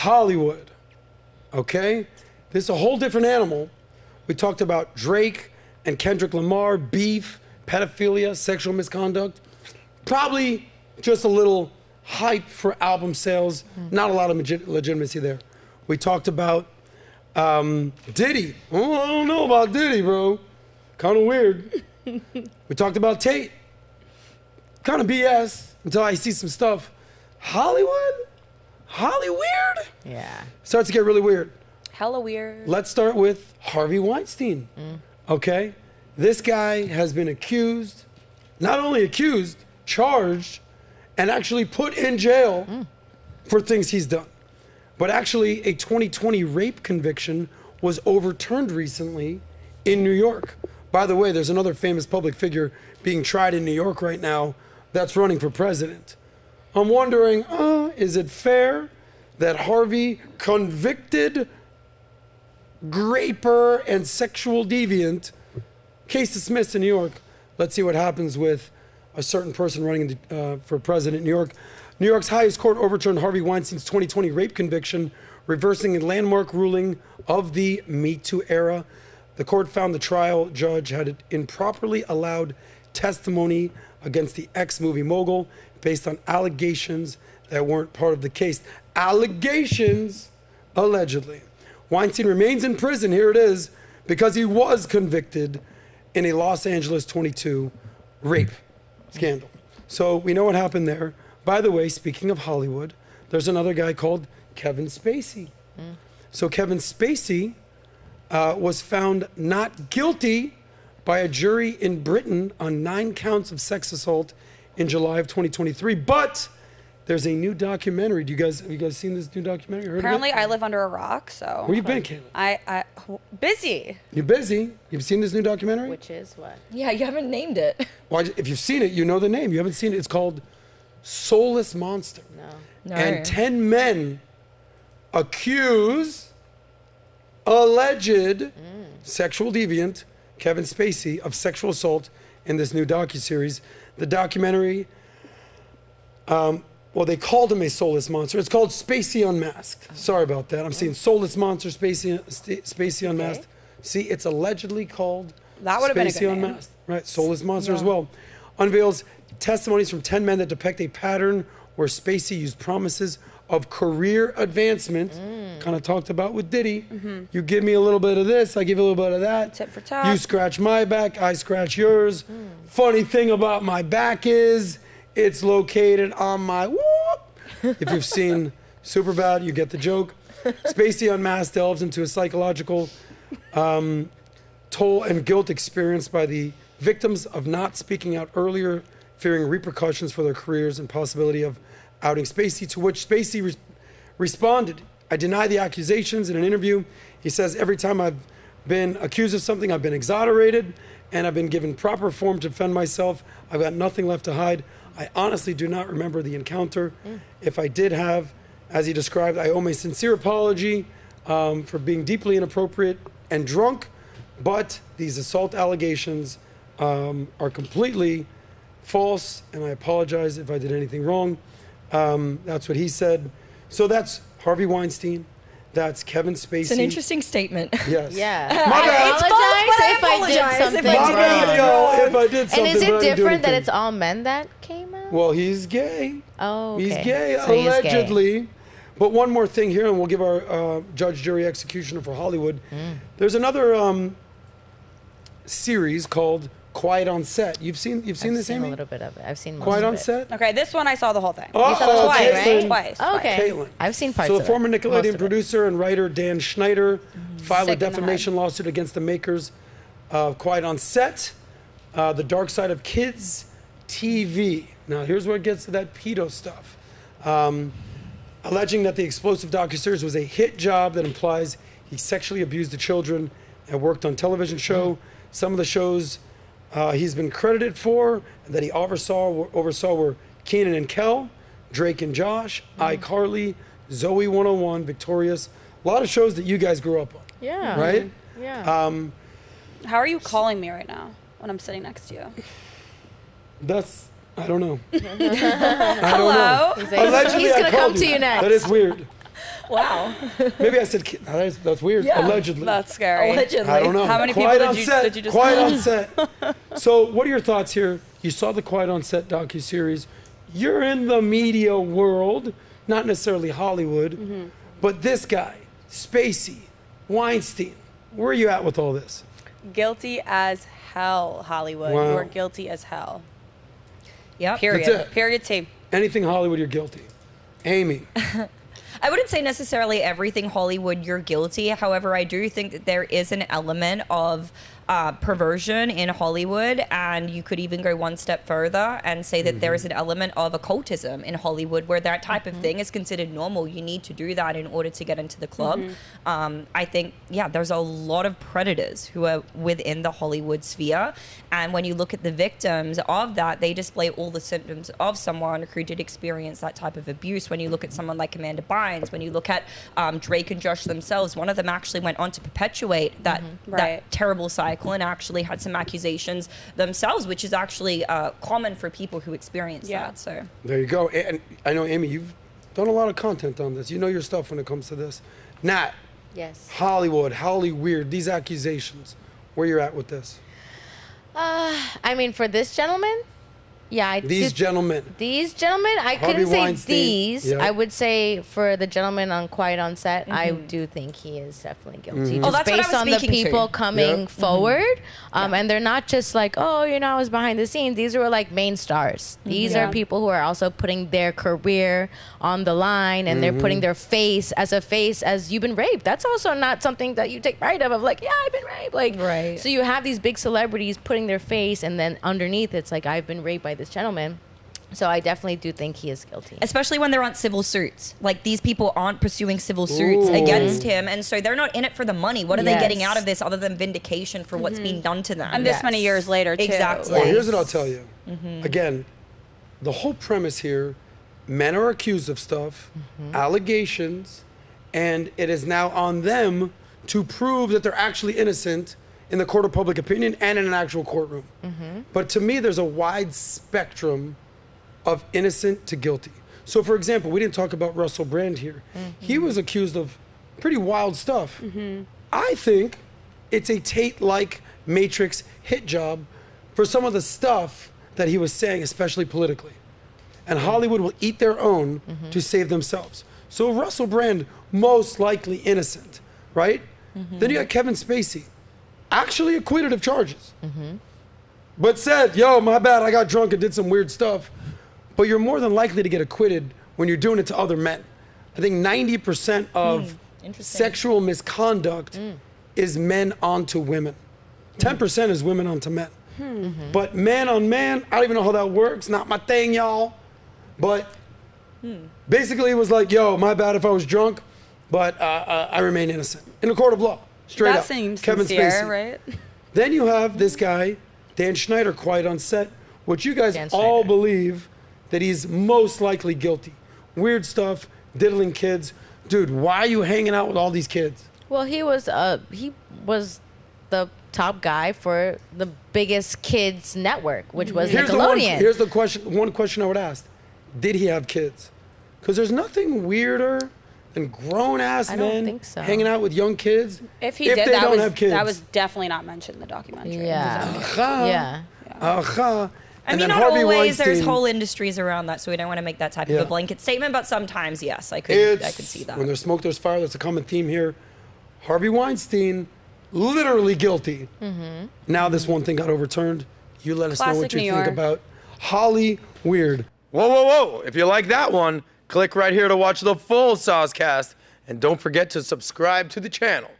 Hollywood, okay? This is a whole different animal. We talked about Drake and Kendrick Lamar, beef, pedophilia, sexual misconduct. Probably just a little hype for album sales. Not a lot of legitimacy there. We talked about Diddy. Oh, I don't know about Diddy, bro. Kind of weird. We talked about Tate. Kind of BS until I see some stuff. Hollywood? Hollyweird? Yeah. Starts to get really weird. Hella weird. Let's start with Harvey Weinstein. Okay? This guy has been accused, not only accused, charged, and actually put in jail for things he's done. But actually, a 2020 rape conviction was overturned recently in New York. By the way, there's another famous public figure being tried in New York right now that's running for president. I'm wondering, is it fair that Harvey, convicted graper and sexual deviant, case dismissed in New York. Let's see what happens with a certain person running for president in New York. New York's highest court overturned Harvey Weinstein's 2020 rape conviction, reversing a landmark ruling of the Me Too era. The court found the trial judge had improperly allowed testimony against the ex-movie mogul based on allegations that weren't part of the case. Allegations, allegedly. Weinstein remains in prison, here it is, because he was convicted in a Los Angeles 22 rape scandal. So we know what happened there. By the way, speaking of Hollywood, there's another guy called Kevin Spacey. So Kevin Spacey was found not guilty by a jury in Britain on 9 counts of sex assault in July of 2023. But there's a new documentary. Have you guys seen this new documentary? Heard Apparently, of it? I live under a rock, so. Where you been, Caitlin? I busy. You're busy. You've seen this new documentary? Which is what? Yeah, you haven't named it. Well, if you've seen it, you know the name. You haven't seen it. It's called Soulless Monster. No. And 10 men accuse alleged sexual deviant Kevin Spacey of sexual assault in this new docuseries. The documentary, well, they called him a soulless monster. It's called Spacey Unmasked. Sorry about that. I'm seeing soulless monster, Spacey Unmasked. Okay. See, it's allegedly called That would have been a Spacey good name. Unmasked. Right, soulless monster as well. Unveils testimonies from 10 men that depict a pattern where Spacey used promises of career advancement, kind of talked about with Diddy. You give me a little bit of this, I give you a little bit of that. Tit for tat. You scratch my back, I scratch yours. Funny thing about my back is it's located on my whoop. If you've seen Superbad, you get the joke. Spacey Unmasked delves into a psychological toll and guilt experienced by the victims of not speaking out earlier, fearing repercussions for their careers and possibility of outing Spacey, to which Spacey responded, "I deny the accusations." In an interview, he says, "Every time I've been accused of something, I've been exonerated and I've been given proper form to defend myself. I've got nothing left to hide. I honestly do not remember the encounter. If I did have, as he described, I owe my sincere apology for being deeply inappropriate and drunk, but these assault allegations are completely false, and I apologize if I did anything wrong." That's what he said. So that's Harvey Weinstein. That's Kevin Spacey. It's an interesting statement. Yes. Yeah. My bad. I apologize if I did something My bad, wrong. yo, if I did something. And is but I it didn't do different that anything. it's all men that came out? Well, he's gay. Oh, okay. He's gay, So he's gay. allegedly. But one more thing here, and we'll give our judge, jury, executioner for Hollywood. There's another series called Quiet on Set. You've seen I've this, seen Amy? a little bit of it. I've seen most Quiet of on it. Set? Okay, this one I saw the whole thing. Oh, You saw the whole Twice, thing, right? Twice. Oh, okay. Caitlin. I've seen parts So of the it. former Most Nickelodeon of it. producer and writer Dan Schneider filed a Sick in the defamation lawsuit against the makers of Quiet on Set, The Dark Side of Kids TV. Now, here's where it gets to that pedo stuff. Alleging that the explosive docuseries was a hit job that implies he sexually abused the children and worked on television show. Some of the shows he's been credited for that he oversaw were Kenan and Kel, Drake and Josh, iCarly, Zoe 101, Victorious. A lot of shows that you guys grew up on. Yeah. Right? Yeah. How are you calling me right now when I'm sitting next to you? That's, I don't know. Hello? Allegedly, He's I gonna called come to you next. That is weird. Wow. Maybe I said that's weird. Yeah. Allegedly. That's scary. Allegedly. I don't know. How many Quiet people on did you, set. did you just Quiet on set. So, what are your thoughts here? You saw the Quiet on Set docuseries. You're in the media world, not necessarily Hollywood, but this guy, Spacey, Weinstein. Where are you at with all this? Guilty as hell, Hollywood. Wow. You're guilty as hell. Yep. Period. That's it. Period T. Anything Hollywood, you're guilty. Amy. I wouldn't say necessarily everything Hollywood you're guilty. However, I do think that there is an element of perversion in Hollywood, and you could even go one step further and say that there is an element of occultism in Hollywood where that type of thing is considered normal. You need to do that in order to get into the club. I think, yeah, there's a lot of predators who are within the Hollywood sphere, and when you look at the victims of that, they display all the symptoms of someone who did experience that type of abuse. When you look at someone like Amanda Bynes, when you look at Drake and Josh themselves, one of them actually went on to perpetuate that terrible cycle and actually had some accusations themselves, which is actually common for people who experience that. So there you go. And I know, Amy, you've done a lot of content on this. You know your stuff when it comes to this. Nat. Yes. Hollywood, HOLLYWEIRD, these accusations. Where you're at with this? I mean, for this gentleman, yeah. These gentlemen. These gentlemen, I Harvey couldn't say Weinstein, these. yeah. I would say for the gentleman on Quiet on Set, I do think he is definitely guilty. Oh, Just that's what I based was on the speaking to. people coming Yeah. forward. And they're not just like, oh, you know, I was behind the scenes. These were like main stars. These are people who are also putting their career on the line, and they're putting their face as you've been raped. That's also not something that you take pride of like, yeah, I've been raped. Like, Right. So you have these big celebrities putting their face, and then underneath it's like, I've been raped by this gentleman. So I definitely do think he is guilty. especially when they're on civil suits. Like, these people aren't pursuing civil suits against him, and so they're not in it for the money. What are they getting out of this other than vindication for what's being done to them? And this many years later, too. Exactly. Well, here's what I'll tell you. Again, the whole premise here, men are accused of stuff, allegations, and it is now on them to prove that they're actually innocent in the court of public opinion and in an actual courtroom. But to me, there's a wide spectrum of innocent to guilty. So for example, we didn't talk about Russell Brand here. He was accused of pretty wild stuff. I think it's a Tate-like Matrix hit job for some of the stuff that he was saying, especially politically. And Hollywood will eat their own to save themselves. So Russell Brand, most likely innocent, right? Then you got Kevin Spacey, actually acquitted of charges, but said, yo, my bad, I got drunk and did some weird stuff. But you're more than likely to get acquitted when you're doing it to other men. I think 90% of sexual misconduct is men onto women. 10% is women onto men. But man on man, I don't even know how that works. Not my thing, y'all. But basically it was like, yo, my bad if I was drunk, but I remain innocent. In a court of law, straight up. That seems Kevin sincere, Spacey. right? Then you have this guy, Dan Schneider, Quiet on Set, which you guys Dan all Schneider. believe that he's most likely guilty. Weird stuff, diddling kids. Dude, why are you hanging out with all these kids? Well, he was the top guy for the biggest kids network, which was Nickelodeon. Here's the question. One question I would ask: did he have kids? Because there's nothing weirder than grown-ass I don't men think so. hanging out with young kids. If he if did, they that don't was have kids. that was definitely not mentioned in the documentary. Yeah. Aha. Yeah. Aha. I And mean, then not Harvey always. There's Weinstein- whole industries around that, so we don't want to make that type of Yeah. a blanket statement. But sometimes, yes, I could see that. When there's smoke, there's fire. That's a common theme here. Harvey Weinstein, literally guilty. Now this one thing got overturned. You let us know what Classic you New think York. about HOLLYWEIRD. Whoa, whoa, whoa. If you like that one, click right here to watch the full SOSCAST. And don't forget to subscribe to the channel.